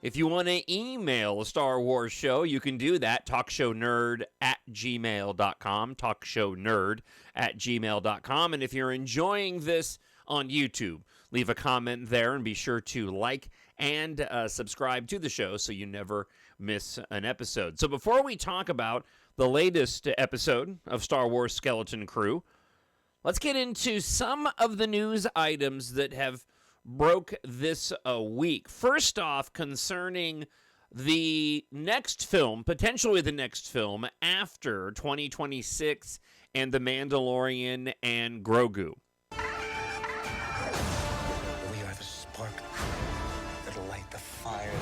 If you want to email a Star Wars show, you can do that. TalkShowNerd@gmail.com. TalkShowNerd@gmail.com. And if you're enjoying this on YouTube, leave a comment there and be sure to like and subscribe to the show so you never miss an episode. So before we talk about the latest episode of Star Wars Skeleton Crew, let's get into some of the news items that have broke this week. First off, concerning the next film, potentially the next film after 2026 and The Mandalorian and Grogu. We are the spark that'll light the fire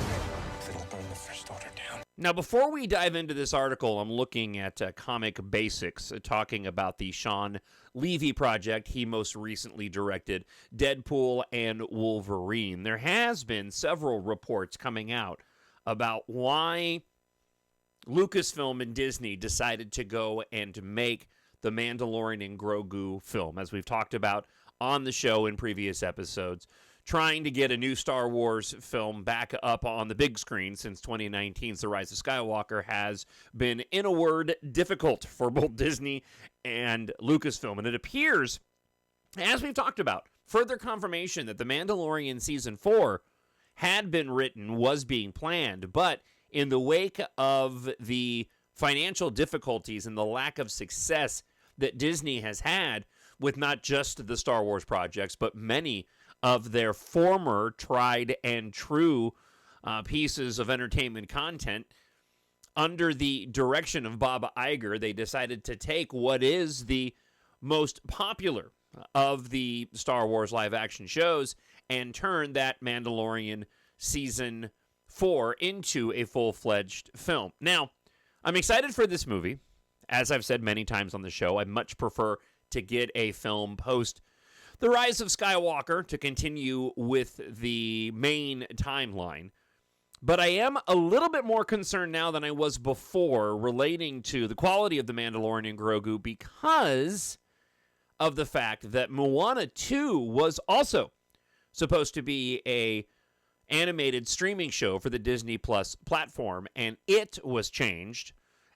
that'll burn the First Order down. Now, before we dive into this article, I'm looking at Comic Basics, talking about the Shawn Levy project. He most recently directed Deadpool and Wolverine. There has been several reports coming out about why Lucasfilm and Disney decided to go and make the Mandalorian and Grogu film, as we've talked about on the show in previous episodes, trying to get a new Star Wars film back up on the big screen since 2019's The Rise of Skywalker has been, in a word, difficult for both Disney and Lucasfilm. And it appears, as we've talked about, further confirmation that The Mandalorian Season 4 had been written, was being planned, but in the wake of the financial difficulties and the lack of success that Disney has had with not just the Star Wars projects, but many of their former tried and true pieces of entertainment content, under the direction of Bob Iger, they decided to take what is the most popular of the Star Wars live-action shows and turn that Mandalorian Season 4 into a full-fledged film. Now, I'm excited for this movie. As I've said many times on the show, I much prefer to get a film post The Rise of Skywalker to continue with the main timeline. But I am a little bit more concerned now than I was before relating to the quality of The Mandalorian and Grogu because of the fact that Moana 2 was also supposed to be a animated streaming show for the Disney Plus platform, and it was changed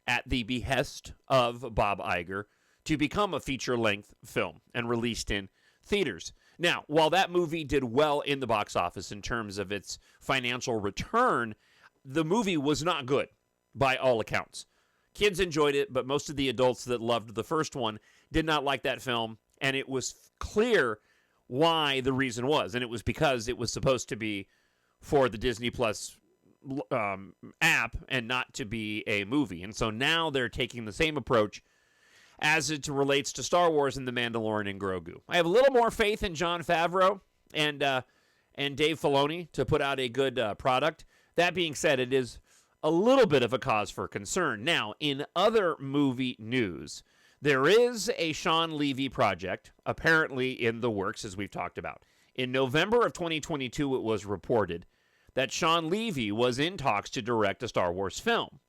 at the behest of Bob Iger to become a feature-length film and released in theaters. Now, while that movie did well in the box office in terms of its financial return, the movie was not good by all accounts. Kids enjoyed it, but most of the adults that loved the first one did not like that film, and it was clear why the reason was, and it was because it was supposed to be for the Disney Plus app and not to be a movie. And so now they're taking the same approach as it relates to Star Wars and The Mandalorian and Grogu. I have a little more faith in Jon Favreau and Dave Filoni to put out a good product. That being said, it is a little bit of a cause for concern. Now, in other movie news, there is a Shawn Levy project apparently in the works, as we've talked about. In November of 2022, it was reported that Shawn Levy was in talks to direct a Star Wars film.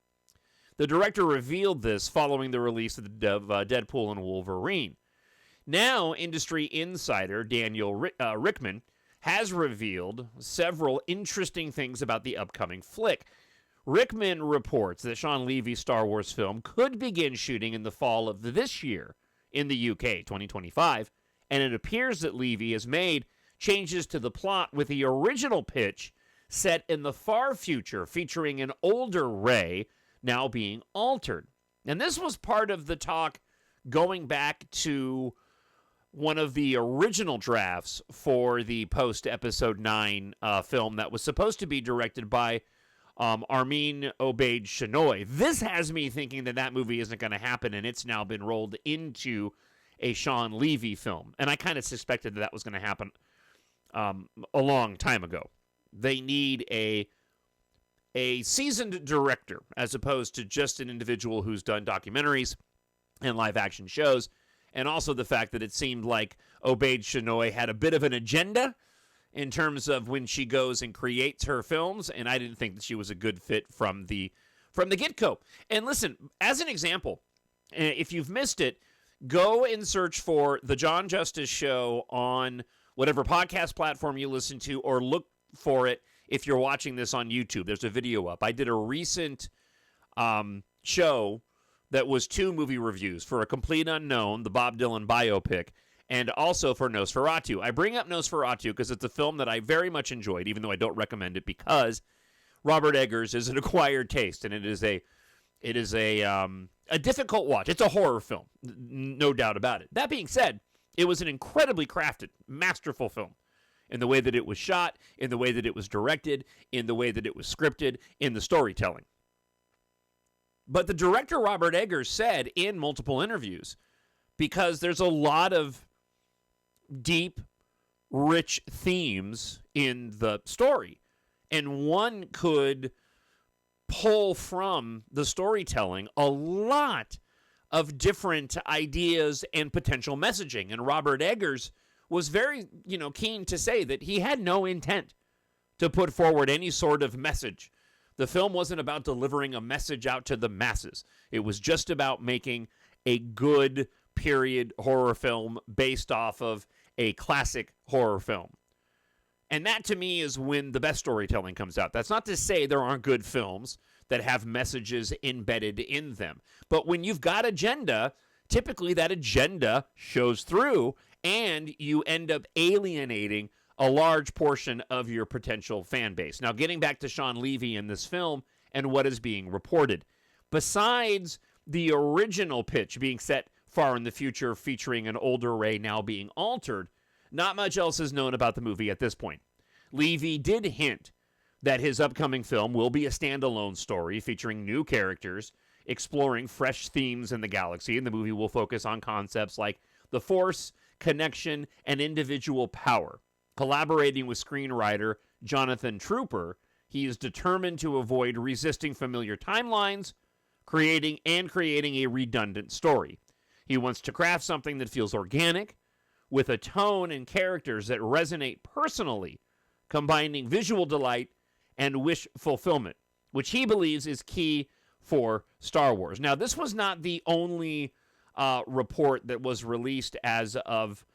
The director revealed this following the release of Deadpool and Wolverine. Now, industry insider Daniel Rickman has revealed several interesting things about the upcoming flick. Rickman reports that Shawn Levy's Star Wars film could begin shooting in the fall of this year in the UK, 2025, and it appears that Levy has made changes to the plot with the original pitch set in the far future, featuring an older Rey now being altered. And this was part of the talk going back to one of the original drafts for the post-Episode 9 film that was supposed to be directed by Armin Obaid-Chinoy. This has me thinking that that movie isn't going to happen, and it's now been rolled into a Shawn Levy film. And I kind of suspected that was going to happen a long time ago. They need a seasoned director as opposed to just an individual who's done documentaries and live-action shows, and also the fact that it seemed like Obaid-Chinoy had a bit of an agenda in terms of when she goes and creates her films, and I didn't think that she was a good fit from the get-go. And listen, as an example, if you've missed it, go and search for the Jon Justice Show on whatever podcast platform you listen to, or look for it if you're watching this on YouTube, there's a video up. I did a recent show that was 2 movie reviews for A Complete Unknown, the Bob Dylan biopic, and also for Nosferatu. I bring up Nosferatu because it's a film that I very much enjoyed, even though I don't recommend it, because Robert Eggers is an acquired taste, and it is a difficult watch. It's a horror film, no doubt about it. That being said, it was an incredibly crafted, masterful film in the way that it was shot, in the way that it was directed, in the way that it was scripted, in the storytelling. But the director, Robert Eggers, said in multiple interviews, because there's a lot of deep, rich themes in the story, and one could pull from the storytelling a lot of different ideas and potential messaging. And Robert Eggers was very, keen to say that he had no intent to put forward any sort of message. The film wasn't about delivering a message out to the masses. It was just about making a good period horror film based off of a classic horror film. And that, to me, is when the best storytelling comes out. That's not to say there aren't good films that have messages embedded in them. But when you've got agenda, typically that agenda shows through, and you end up alienating a large portion of your potential fan base. Now, getting back to Sean Levy in this film and what is being reported. Besides the original pitch being set far in the future, featuring an older Ray now being altered, not much else is known about the movie at this point. Levy did hint that his upcoming film will be a standalone story featuring new characters, exploring fresh themes in the galaxy, and the movie will focus on concepts like the Force, connection, and individual power. Collaborating with screenwriter Jonathan Trooper, he is determined to avoid resisting familiar timelines, creating a redundant story. He wants to craft something that feels organic, with a tone and characters that resonate personally, combining visual delight and wish fulfillment, which he believes is key for Star Wars. Now, this was not the only report that was released as of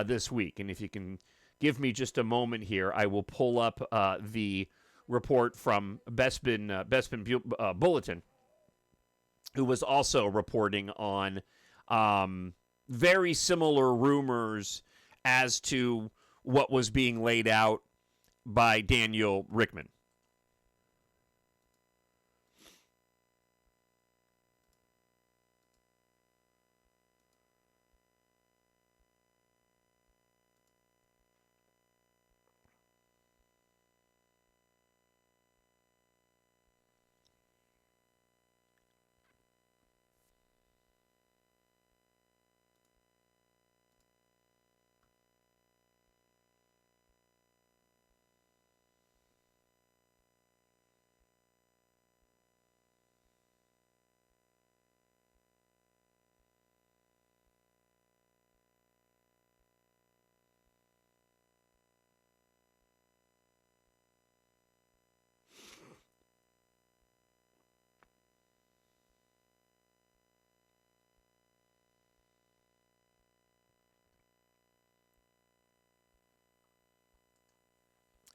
this week, and if you can give me just a moment here, I will pull up the report from Bespin Bulletin, who was also reporting on very similar rumors as to what was being laid out by Daniel Rickman.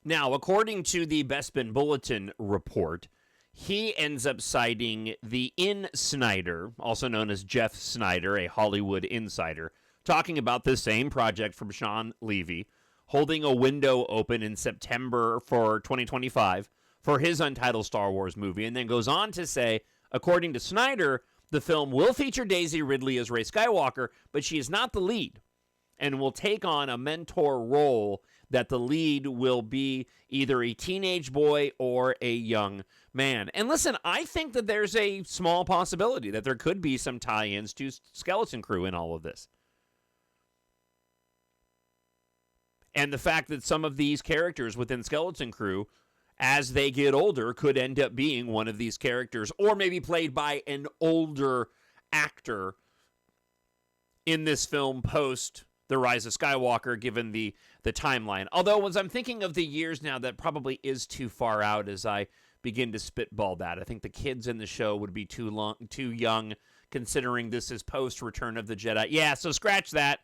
Now, according to the Bespin Bulletin report, he ends up citing the Snyder, also known as Jeff Snyder, a Hollywood insider, talking about the same project from Sean Levy, holding a window open in September for 2025 for his untitled Star Wars movie, and then goes on to say, according to Snyder, the film will feature Daisy Ridley as Rey Skywalker, but she is not the lead, and will take on a mentor role that the lead will be either a teenage boy or a young man. And listen, I think that there's a small possibility that there could be some tie-ins to Skeleton Crew in all of this. And the fact that some of these characters within Skeleton Crew, as they get older, could end up being one of these characters, or maybe played by an older actor in this film post The Rise of Skywalker, given the timeline. Although, as I'm thinking of the years now, that probably is too far out as I begin to spitball that. I think the kids in the show would be too young, considering this is post Return of the Jedi. Yeah, so scratch that.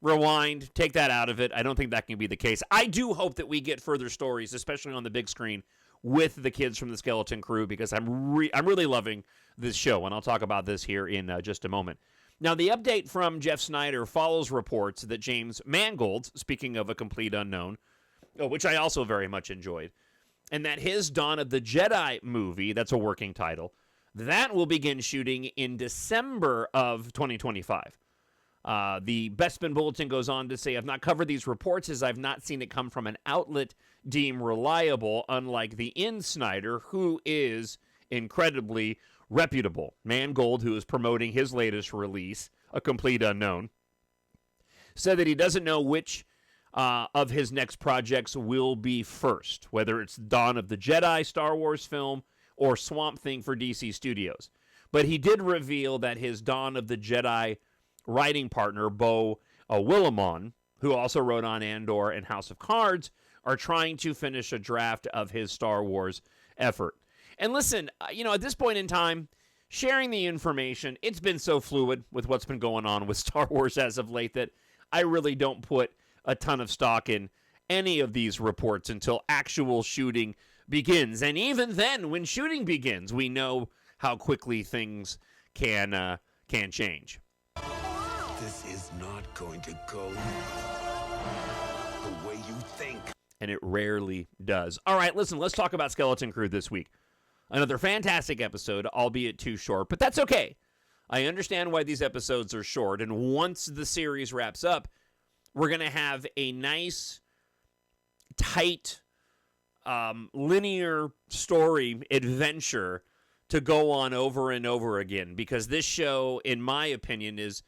rewind, take that out of it. I don't think that can be the case. I do hope that we get further stories, especially on the big screen, with the kids from the Skeleton Crew, because I'm really loving this show, and I'll talk about this here in just a moment. Now, the update from Jeff Snyder follows reports that James Mangold, speaking of a complete unknown, which I also very much enjoyed, and that his Dawn of the Jedi movie, that's a working title, that will begin shooting in December of 2025. The Bespin Bulletin goes on to say, I've not covered these reports as I've not seen it come from an outlet deemed reliable, unlike the Snyder, who is incredibly reputable. Mangold, who is promoting his latest release, A Complete Unknown, said that he doesn't know which of his next projects will be first, whether it's Dawn of the Jedi Star Wars film or Swamp Thing for DC Studios. But he did reveal that his Dawn of the Jedi writing partner, Beau Willimon, who also wrote on Andor and House of Cards, are trying to finish a draft of his Star Wars effort. And listen, at this point in time, sharing the information, it's been so fluid with what's been going on with Star Wars as of late that I really don't put a ton of stock in any of these reports until actual shooting begins. And even then, when shooting begins, we know how quickly things can change. This is not going to go the way you think. And it rarely does. All right, listen, let's talk about Skeleton Crew this week. Another fantastic episode, albeit too short, but that's okay. I understand why these episodes are short, and once the series wraps up, we're going to have a nice, tight, linear story adventure to go on over and over again, because this show, in my opinion, is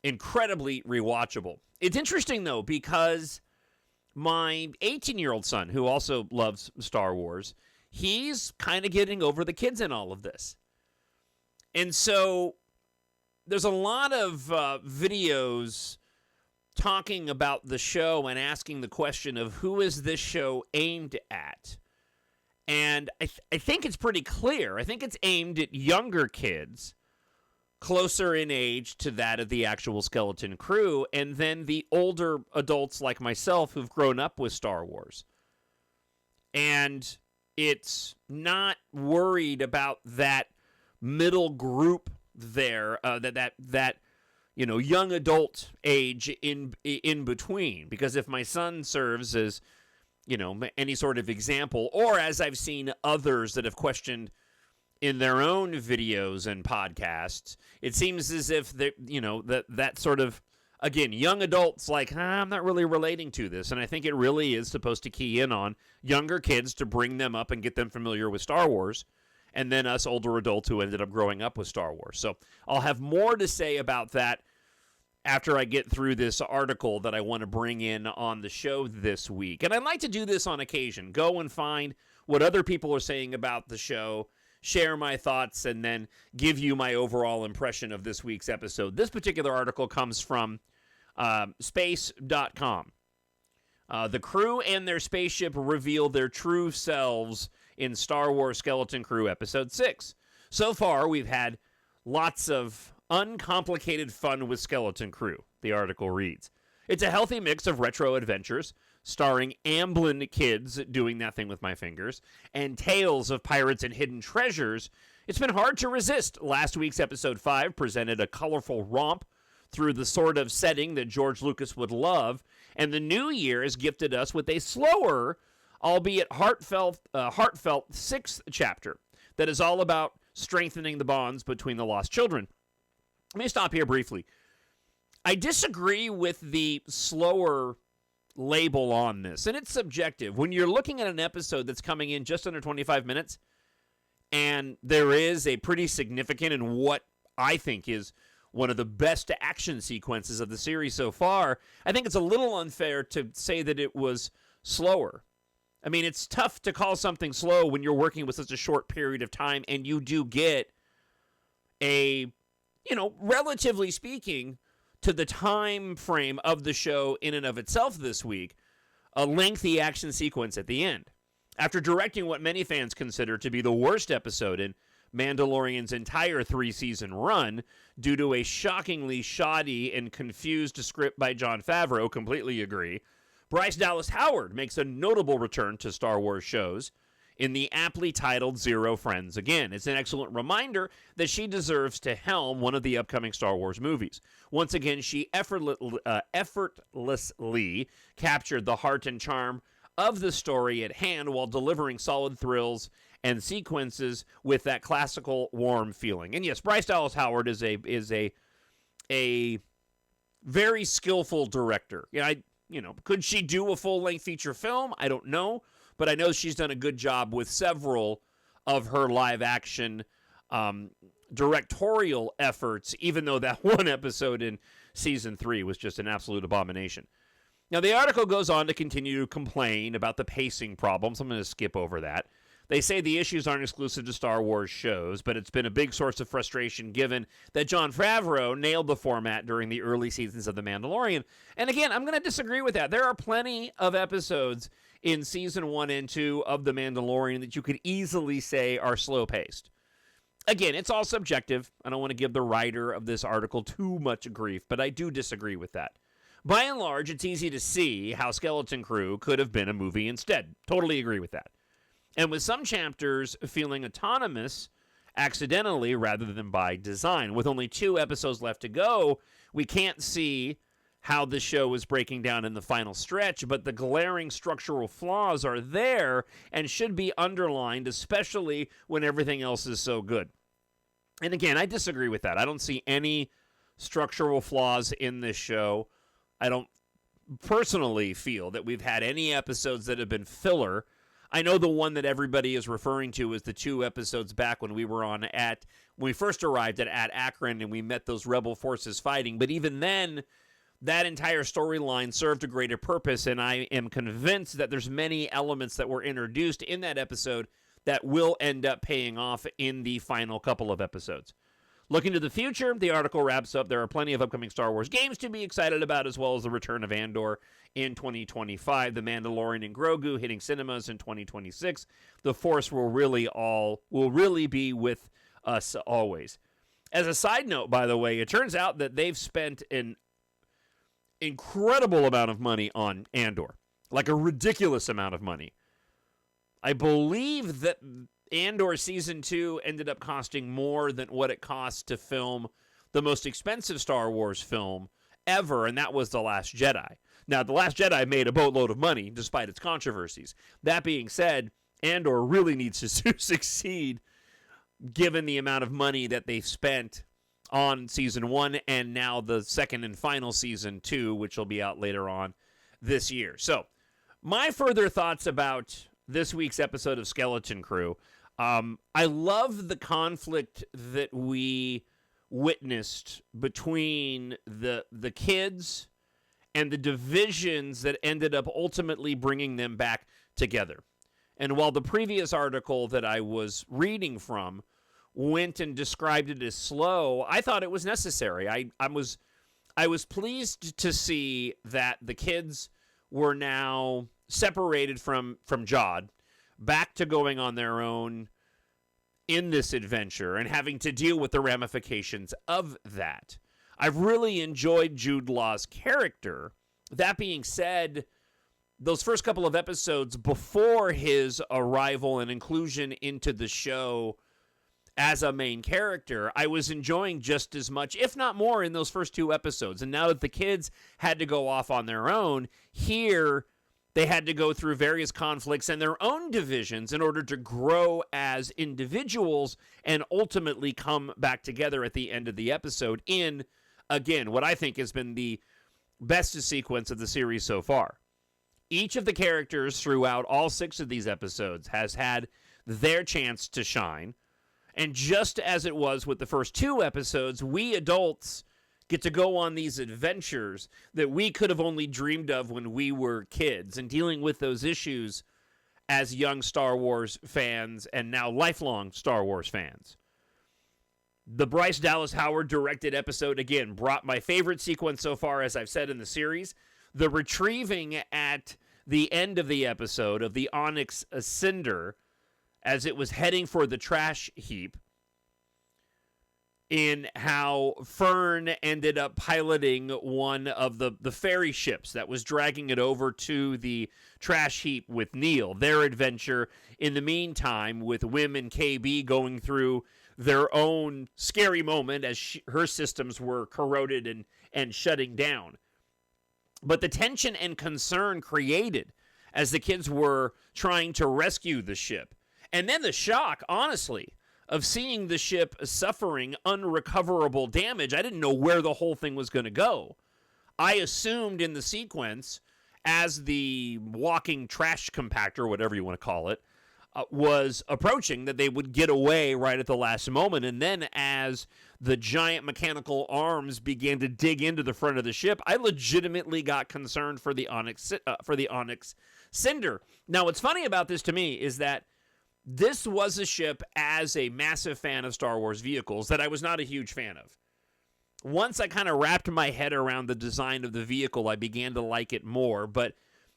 incredibly rewatchable. It's interesting, though, because my 18-year-old son, who also loves Star Wars, he's kind of getting over the kids in all of this. And so there's a lot of videos talking about the show and asking the question of who is this show aimed at? And I think it's pretty clear. I think it's aimed at younger kids, closer in age to that of the actual Skeleton Crew, and then the older adults like myself who've grown up with Star Wars. And it's not worried about that middle group there, that young adult age in between. Because if my son serves as, any sort of example, or as I've seen others that have questioned in their own videos and podcasts, it seems as if that sort of, again, young adults like, I'm not really relating to this. And I think it really is supposed to key in on younger kids to bring them up and get them familiar with Star Wars, and then us older adults who ended up growing up with Star Wars. So I'll have more to say about that after I get through this article that I want to bring in on the show this week. And I'd like to do this on occasion. Go and find what other people are saying about the show, share my thoughts, and then give you my overall impression of this week's episode. This particular article comes from space.com. The crew and their spaceship reveal their true selves in Star Wars Skeleton Crew Episode 6. So far, we've had lots of uncomplicated fun with Skeleton Crew, the article reads. It's a healthy mix of retro adventures, starring Amblin kids doing that thing with my fingers, and tales of pirates and hidden treasures. It's been hard to resist. Last week's Episode 5 presented a colorful romp through the sort of setting that George Lucas would love, and the new year has gifted us with a slower, albeit heartfelt sixth chapter that is all about strengthening the bonds between the lost children. Let me stop here briefly. I disagree with the slower label on this, and it's subjective. When you're looking at an episode that's coming in just under 25 minutes, and there is a pretty significant and what I think is one of the best action sequences of the series so far, I think it's a little unfair to say that it was slower. I mean, it's tough to call something slow when you're working with such a short period of time, and you do get a, relatively speaking, to the time frame of the show in and of itself this week, a lengthy action sequence at the end. After directing what many fans consider to be the worst episode in Mandalorian's entire 3-season run due to a shockingly shoddy and confused script by Jon Favreau. Completely agree. Bryce Dallas Howard makes a notable return to Star Wars shows in the aptly titled Zero Friends Again. It's an excellent reminder that she deserves to helm one of the upcoming Star Wars movies. Once again, she effortlessly captured the heart and charm of the story at hand while delivering solid thrills and sequences with that classical warm feeling. And yes, Bryce Dallas Howard is a very skillful director. Could she do a full-length feature film? I don't know, but I know she's done a good job with several of her live-action directorial efforts, even though that one episode in Season 3 was just an absolute abomination. Now, the article goes on to continue to complain about the pacing problems. I'm going to skip over that. They say the issues aren't exclusive to Star Wars shows, but it's been a big source of frustration given that Jon Favreau nailed the format during the early seasons of The Mandalorian. And again, I'm going to disagree with that. There are plenty of episodes in Season 1 and 2 of The Mandalorian that you could easily say are slow-paced. Again, it's all subjective. I don't want to give the writer of this article too much grief, but I do disagree with that. By and large, it's easy to see how Skeleton Crew could have been a movie instead. Totally agree with that. And with some chapters feeling autonomous accidentally rather than by design. With only 2 episodes left to go, we can't see how the show is breaking down in the final stretch, but the glaring structural flaws are there and should be underlined, especially when everything else is so good. And again, I disagree with that. I don't see any structural flaws in this show. I don't personally feel that we've had any episodes that have been filler. I know the one that everybody is referring to is the 2 episodes back when we were when we first arrived at Akron and we met those rebel forces fighting. But even then, that entire storyline served a greater purpose, and I am convinced that there's many elements that were introduced in that episode that will end up paying off in the final couple of episodes. Looking to the future, the article wraps up. There are plenty of upcoming Star Wars games to be excited about, as well as the return of Andor in 2025, The Mandalorian and Grogu hitting cinemas in 2026. The Force will really be with us always. As a side note, by the way, it turns out that they've spent an incredible amount of money on Andor, like a ridiculous amount of money. I believe that Andor Season 2 ended up costing more than what it cost to film the most expensive Star Wars film ever, and that was The Last Jedi. Now, The Last Jedi made a boatload of money, despite its controversies. That being said, Andor really needs to succeed, given the amount of money that they've spent on Season 1, and now the second and final Season 2, which will be out later on this year. So, my further thoughts about this week's episode of Skeleton Crew. I love the conflict that we witnessed between the kids and the divisions that ended up ultimately bringing them back together. And while the previous article that I was reading from went and described it as slow, I thought it was necessary. I was pleased to see that the kids were now separated from Jod, back to going on their own in this adventure and having to deal with the ramifications of that. I've really enjoyed Jude Law's character. That being said, those first couple of episodes before his arrival and inclusion into the show as a main character, I was enjoying just as much, if not more, in those first 2 episodes. And now that the kids had to go off on their own, here they had to go through various conflicts and their own divisions in order to grow as individuals and ultimately come back together at the end of the episode in, again, what I think has been the best sequence of the series so far. Each of the characters throughout all 6 of these episodes has had their chance to shine. And just as it was with the first 2 episodes, we adults get to go on these adventures that we could have only dreamed of when we were kids, and dealing with those issues as young Star Wars fans and now lifelong Star Wars fans. The Bryce Dallas Howard directed episode, again, brought my favorite sequence so far, as I've said in the series. The retrieving at the end of the episode of the Onyx Cinder as it was heading for the trash heap in how Fern ended up piloting one of the ferry ships that was dragging it over to the trash heap with Neil. Their adventure in the meantime with Wim and KB going through their own scary moment as her systems were corroded and shutting down. But the tension and concern created as the kids were trying to rescue the ship. And then the shock, honestly, of seeing the ship suffering unrecoverable damage. I didn't know where the whole thing was going to go. I assumed in the sequence, as the walking trash compactor, whatever you want to call it, was approaching, that they would get away right at the last moment. And then as the giant mechanical arms began to dig into the front of the ship, I legitimately got concerned for the Onyx Cinder. Now, what's funny about this to me is that this was a ship, as a massive fan of Star Wars vehicles, that I was not a huge fan of. Once I kind of wrapped my head around the design of the vehicle, I began to like it more, but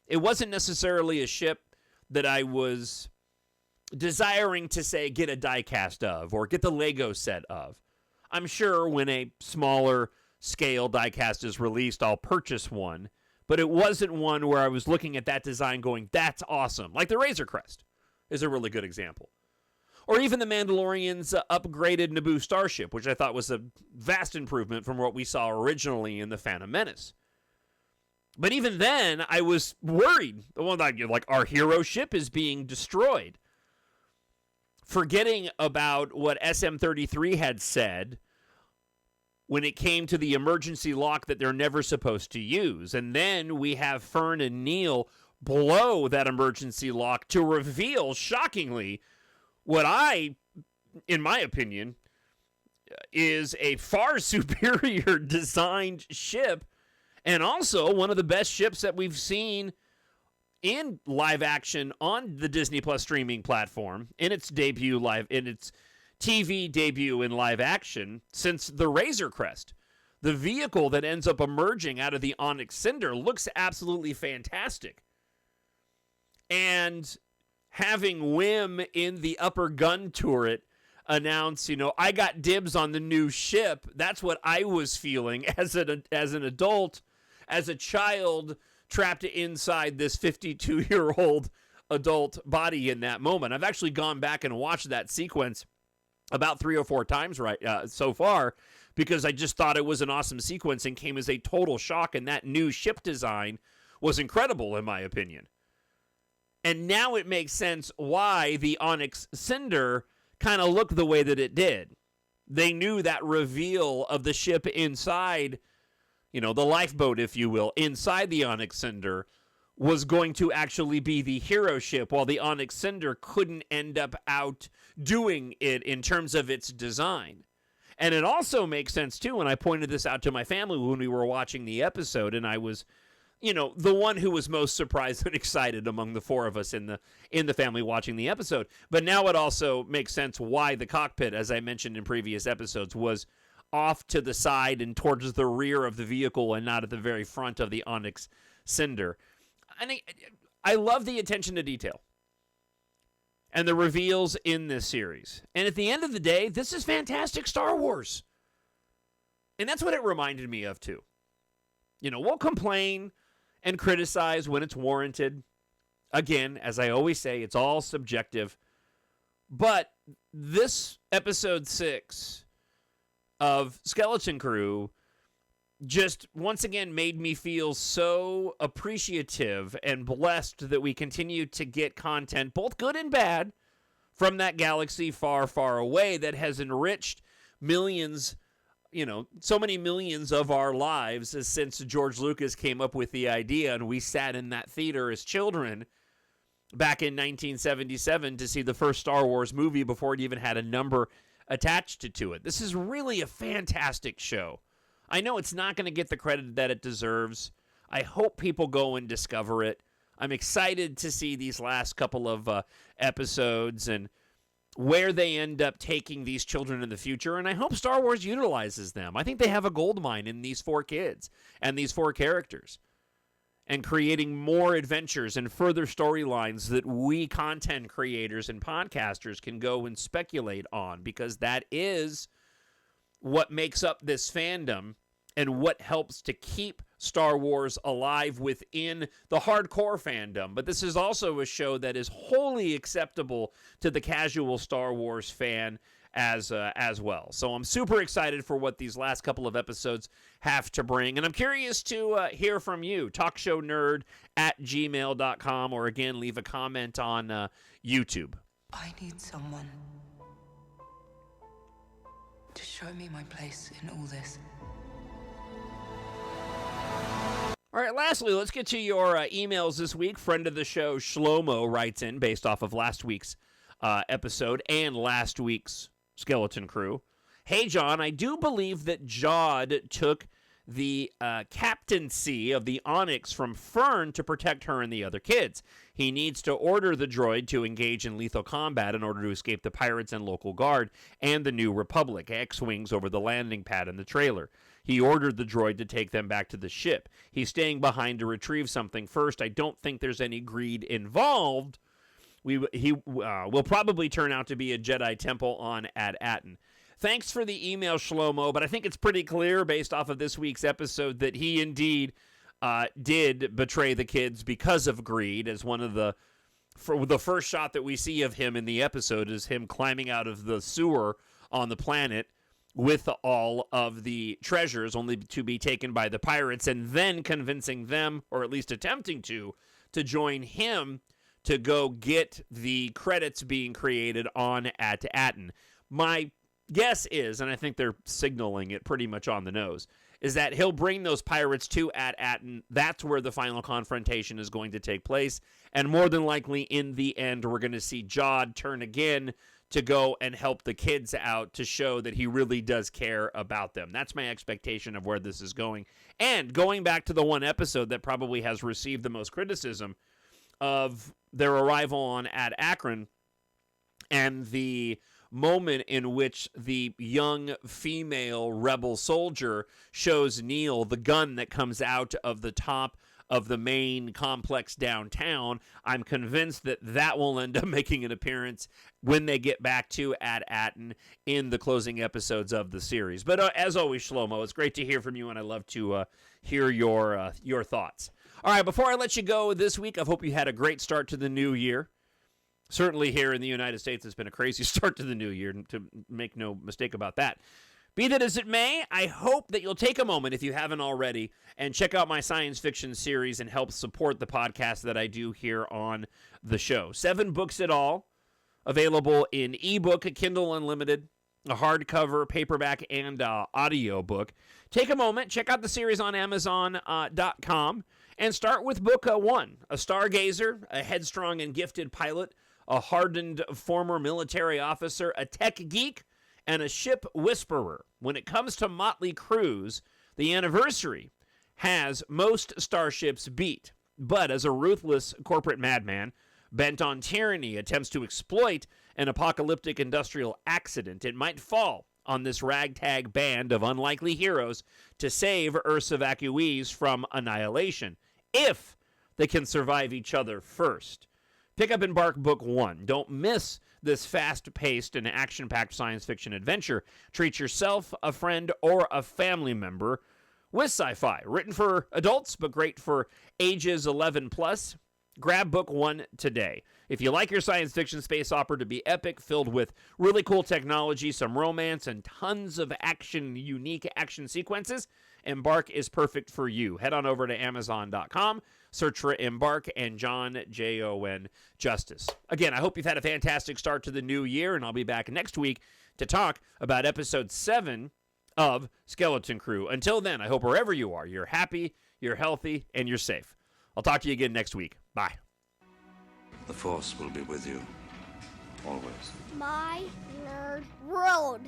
it wasn't necessarily a ship that I was desiring to, say, get a diecast of or get the Lego set of. I'm sure when a smaller scale diecast is released, I'll purchase one, but it wasn't one where I was looking at that design going, that's awesome. Like the Razor Crest is a really good example. Or even the Mandalorian's upgraded Naboo starship, which I thought was a vast improvement from what we saw originally in The Phantom Menace. But even then, I was worried. Like, our hero ship is being destroyed. Forgetting about what SM-33 had said when it came to the emergency lock that they're never supposed to use. And then we have Fern and Neil blow that emergency lock to reveal, shockingly, what in my opinion, is a far superior designed ship, and also one of the best ships that we've seen in live action on the Disney Plus streaming platform in its TV debut in live action since the Razor Crest. The vehicle that ends up emerging out of the Onyx Cinder looks absolutely fantastic. And having Wim in the upper gun turret announce, I got dibs on the new ship, that's what I was feeling as an adult, as a child trapped inside this 52-year-old adult body in that moment. I've actually gone back and watched that sequence about 3 or 4 times so far, because I just thought it was an awesome sequence and came as a total shock, and that new ship design was incredible in my opinion. And now it makes sense why the Onyx Cinder kind of looked the way that it did. They knew that reveal of the ship inside, the lifeboat, if you will, inside the Onyx Cinder was going to actually be the hero ship, while the Onyx Cinder couldn't end up outdoing it in terms of its design. And it also makes sense, too, when I pointed this out to my family when we were watching the episode, and I was the one who was most surprised and excited among the 4 of us in the family watching the episode. But now it also makes sense why the cockpit, as I mentioned in previous episodes, was off to the side and towards the rear of the vehicle and not at the very front of the Onyx Cinder. And I love the attention to detail and the reveals in this series. And at the end of the day, this is fantastic Star Wars. And that's what it reminded me of, too. We'll complain and criticize when it's warranted. Again, as I always say, it's all subjective. But this episode 6 of Skeleton Crew just once again made me feel so appreciative and blessed that we continue to get content, both good and bad, from that galaxy far, far away that has enriched millions, so many millions of our lives since George Lucas came up with the idea and we sat in that theater as children back in 1977 to see the first Star Wars movie before it even had a number attached to it. This is really a fantastic show. I know it's not going to get the credit that it deserves. I hope people go and discover it. I'm excited to see these last couple of episodes and where they end up taking these children in the future, and I hope Star Wars utilizes them. I think they have a gold mine in these 4 kids and these 4 characters, and creating more adventures and further storylines that we content creators and podcasters can go and speculate on, because that is what makes up this fandom and what helps to keep Star Wars alive within the hardcore fandom. But this is also a show that is wholly acceptable to the casual Star Wars fan as well. So I'm super excited for what these last couple of episodes have to bring. And I'm curious to hear from you. TalkShowNerd@gmail.com, or again, leave a comment on YouTube. I need someone to show me my place in all this. All right, lastly, let's get to your emails this week. Friend of the show, Shlomo, writes in based off of last week's episode and last week's Skeleton Crew. Hey, John, I do believe that Jod took the captaincy of the Onyx from Fern to protect her and the other kids. He needs to order the droid to engage in lethal combat in order to escape the pirates and local guard and the New Republic X-Wings over the landing pad in the trailer. He ordered the droid to take them back to the ship. He's staying behind to retrieve something first. I don't think there's any greed involved. He will probably turn out to be a Jedi temple on Ad-Atten. Thanks for the email, Shlomo, but I think it's pretty clear based off of this week's episode that he indeed did betray the kids because of greed, as one of the first shot that we see of him in the episode is him climbing out of the sewer on the planet with all of the treasures, only to be taken by the pirates, and then convincing them, or at least attempting to join him to go get the credits being created on Ad-Atten. My guess is, and I think they're signaling it pretty much on the nose, is that he'll bring those pirates to Ad-Atten. That's where the final confrontation is going to take place, and more than likely, in the end, we're going to see Jod turn again to go and help the kids out to show that he really does care about them. That's my expectation of where this is going. And going back to the one episode that probably has received the most criticism of their arrival on Ad-Akron and the moment in which the young female rebel soldier shows Neil the gun that comes out of the top of the main complex downtown, I'm convinced that that will end up making an appearance when they get back to Ad-Atten in the closing episodes of the series. But as always, Shlomo, it's great to hear from you, and I love to hear your thoughts. All right, before I let you go this week, I hope you had a great start to the new year. Certainly here in the United States, it's been a crazy start to the new year, to make no mistake about that. Be that as it may, I hope that you'll take a moment, if you haven't already, and check out my science fiction series and help support the podcast that I do here on the show. 7 books in all, available in ebook, Kindle Unlimited, a hardcover, paperback, and audiobook. Take a moment, check out the series on Amazon.com, and start with book 1, a stargazer, a headstrong and gifted pilot, a hardened former military officer, a tech geek, and a ship whisperer. When it comes to motley crews, the Anniversary has most starships beat. But as a ruthless corporate madman, bent on tyranny, attempts to exploit an apocalyptic industrial accident, it might fall on this ragtag band of unlikely heroes to save Earth's evacuees from annihilation, if they can survive each other first. Pick up EMBARK Book 1. Don't miss this fast-paced and action-packed science fiction adventure. Treat yourself, a friend, or a family member with sci-fi. Written for adults, but great for ages 11 plus. Grab Book 1 today. If you like your science fiction space opera to be epic, filled with really cool technology, some romance, and tons of action, unique action sequences, EMBARK is perfect for you. Head on over to Amazon.com, search for EMBARK and Jon, Jon Justice. Again, I hope you've had a fantastic start to the new year, and I'll be back next week to talk about Episode 7 of Skeleton Crew. Until then, I hope wherever you are, you're happy, you're healthy, and you're safe. I'll talk to you again next week. Bye. The Force will be with you, always. My Nerd World.